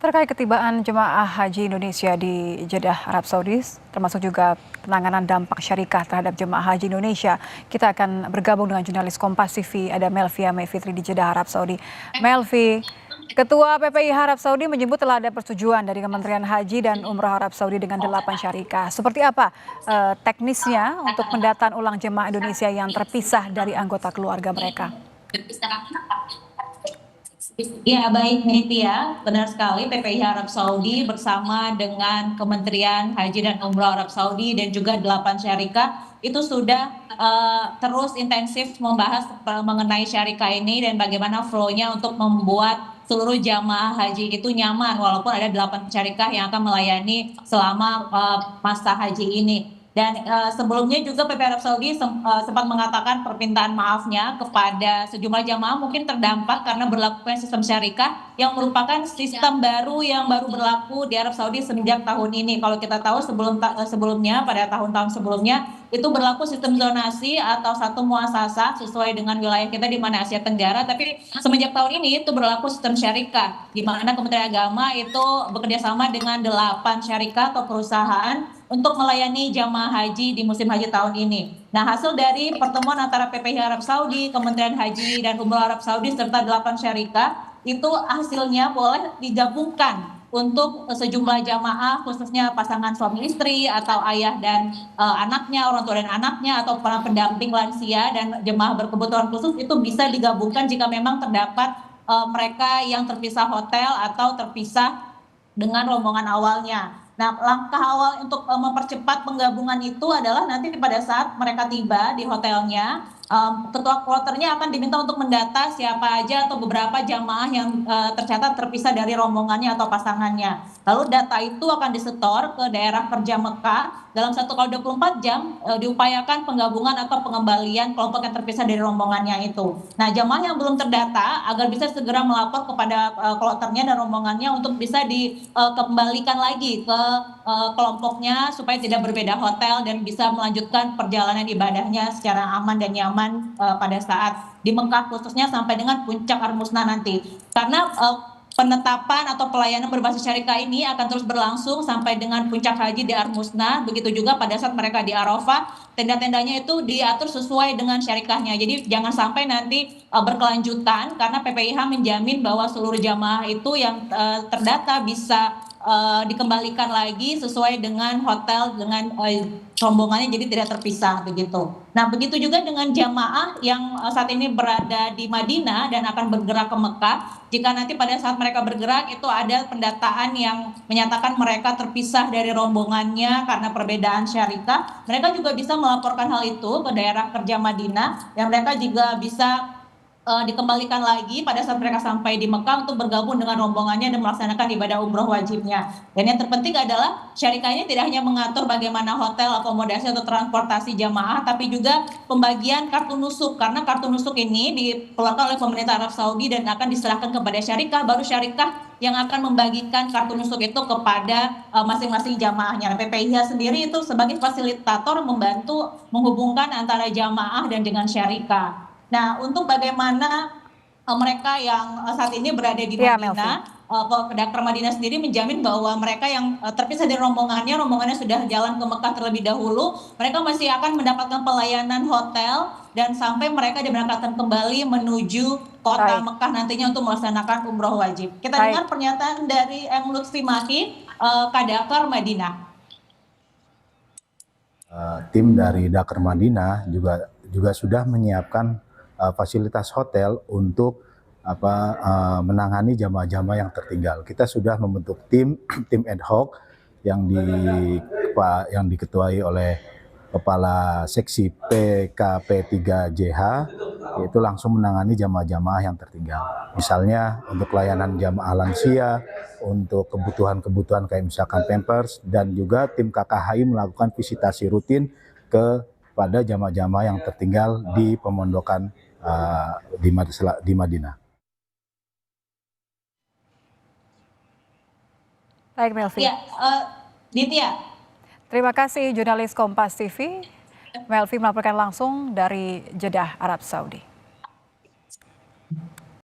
Terkait ketibaan jemaah haji Indonesia di Jeddah, Arab Saudi, termasuk juga penanganan dampak syarikah terhadap jemaah haji Indonesia, kita akan bergabung dengan jurnalis Kompas TV, ada Melvi Fitri di Jeddah, Arab Saudi. Melvi, Ketua PPI Arab Saudi menyebut telah ada persetujuan dari Kementerian Haji dan Umrah Arab Saudi dengan 8 syarikah. Seperti apa teknisnya untuk pendataan ulang jemaah Indonesia yang terpisah dari anggota keluarga mereka? Ya, baik Nitya, benar sekali PPI Arab Saudi bersama dengan Kementerian Haji dan Umrah Arab Saudi dan juga 8 syarikah itu sudah terus intensif membahas mengenai syarikah ini dan bagaimana flow-nya untuk membuat seluruh jamaah haji itu nyaman walaupun ada 8 syarikah yang akan melayani selama masa haji ini. Dan sebelumnya juga PPI Arab Saudi sempat mengatakan permintaan maafnya kepada sejumlah jamaah mungkin terdampak karena berlakunya sistem syarikah yang merupakan sistem baru yang baru berlaku di Arab Saudi semenjak tahun ini. Kalau kita tahu sebelumnya pada tahun-tahun sebelumnya itu berlaku sistem zonasi atau satu muasasah sesuai dengan wilayah kita di mana Asia Tenggara, tapi semenjak tahun ini itu berlaku sistem syarikah di mana Kementerian Agama itu bekerja sama dengan 8 syarikah atau perusahaan untuk melayani jamaah haji di musim haji tahun ini. Nah, hasil dari pertemuan antara PPI Arab Saudi, Kementerian Haji dan Umrah Arab Saudi serta 8 syarikah itu hasilnya boleh digabungkan untuk sejumlah jamaah khususnya pasangan suami istri atau ayah dan anaknya, orang tua dan anaknya atau para pendamping lansia dan jemaah berkebutuhan khusus itu bisa digabungkan jika memang terdapat mereka yang terpisah hotel atau terpisah dengan rombongan awalnya. Nah, langkah awal untuk mempercepat penggabungan itu adalah nanti pada saat mereka tiba di hotelnya, ketua kloternya akan diminta untuk mendata siapa aja atau beberapa jamaah yang tercatat terpisah dari rombongannya atau pasangannya. Lalu data itu akan disetor ke daerah kerja Mekah dalam 1x24 jam diupayakan penggabungan atau pengembalian kelompok yang terpisah dari rombongannya itu. Nah, jamaah yang belum terdata agar bisa segera melapor kepada kloternya dan rombongannya untuk bisa dikembalikan lagi ke kelompoknya supaya tidak berbeda hotel dan bisa melanjutkan perjalanan ibadahnya secara aman dan nyaman pada saat di Mekah khususnya sampai dengan puncak Ar-Musna nanti. Karena penetapan atau pelayanan berbasis syarikah ini akan terus berlangsung sampai dengan puncak haji di Ar-Musna, begitu juga pada saat mereka di Arafah, tenda-tendanya itu diatur sesuai dengan syarikahnya. Jadi jangan sampai nanti berkelanjutan karena PPIH menjamin bahwa seluruh jamaah itu yang terdata bisa dikembalikan lagi sesuai dengan hotel dengan rombongannya jadi tidak terpisah begitu. Nah, begitu juga dengan jamaah yang saat ini berada di Madinah dan akan bergerak ke Mekah. Jika nanti pada saat mereka bergerak itu ada pendataan yang menyatakan mereka terpisah dari rombongannya karena perbedaan syarikah, mereka juga bisa melaporkan hal itu ke daerah kerja Madinah dan mereka juga bisa dikembalikan lagi pada saat mereka sampai di Mekah untuk bergabung dengan rombongannya dan melaksanakan ibadah umroh wajibnya. Dan yang terpenting adalah syarikah ini tidak hanya mengatur bagaimana hotel, akomodasi atau transportasi jamaah, tapi juga pembagian kartu nusuk. Karena kartu nusuk ini dikeluarkan oleh pemerintah Arab Saudi dan akan diserahkan kepada syarikah, baru syarikah yang akan membagikan kartu nusuk itu kepada masing-masing jamaahnya. PPIH sendiri itu sebagai fasilitator membantu menghubungkan antara jamaah dan dengan syarikah. Nah, untuk bagaimana mereka yang saat ini berada di Madinah, Dakar Madinah sendiri menjamin bahwa mereka yang terpisah dari rombongannya sudah jalan ke Mekah terlebih dahulu, mereka masih akan mendapatkan pelayanan hotel dan sampai mereka diberangkatkan kembali menuju kota Mekah nantinya untuk melaksanakan umroh wajib. Kita dengar pernyataan dari M. Lutfi Mahi, Kadakar Madinah. Tim dari Dakar Madinah juga sudah menyiapkan fasilitas hotel untuk menangani jamaah-jamaah yang tertinggal. Kita sudah membentuk tim ad hoc yang diketuai oleh Kepala Seksi PKP3JH, yaitu langsung menangani jamaah-jamaah yang tertinggal. Misalnya untuk layanan jamaah lansia, untuk kebutuhan-kebutuhan kayak misalkan pampers, dan juga tim KKHI melakukan visitasi rutin kepada jamaah-jamaah yang tertinggal di pemondokan di Madinah. Baik, Melvi. Ya, Ditya. Terima kasih jurnalis Kompas TV, Melvi melaporkan langsung dari Jeddah, Arab Saudi.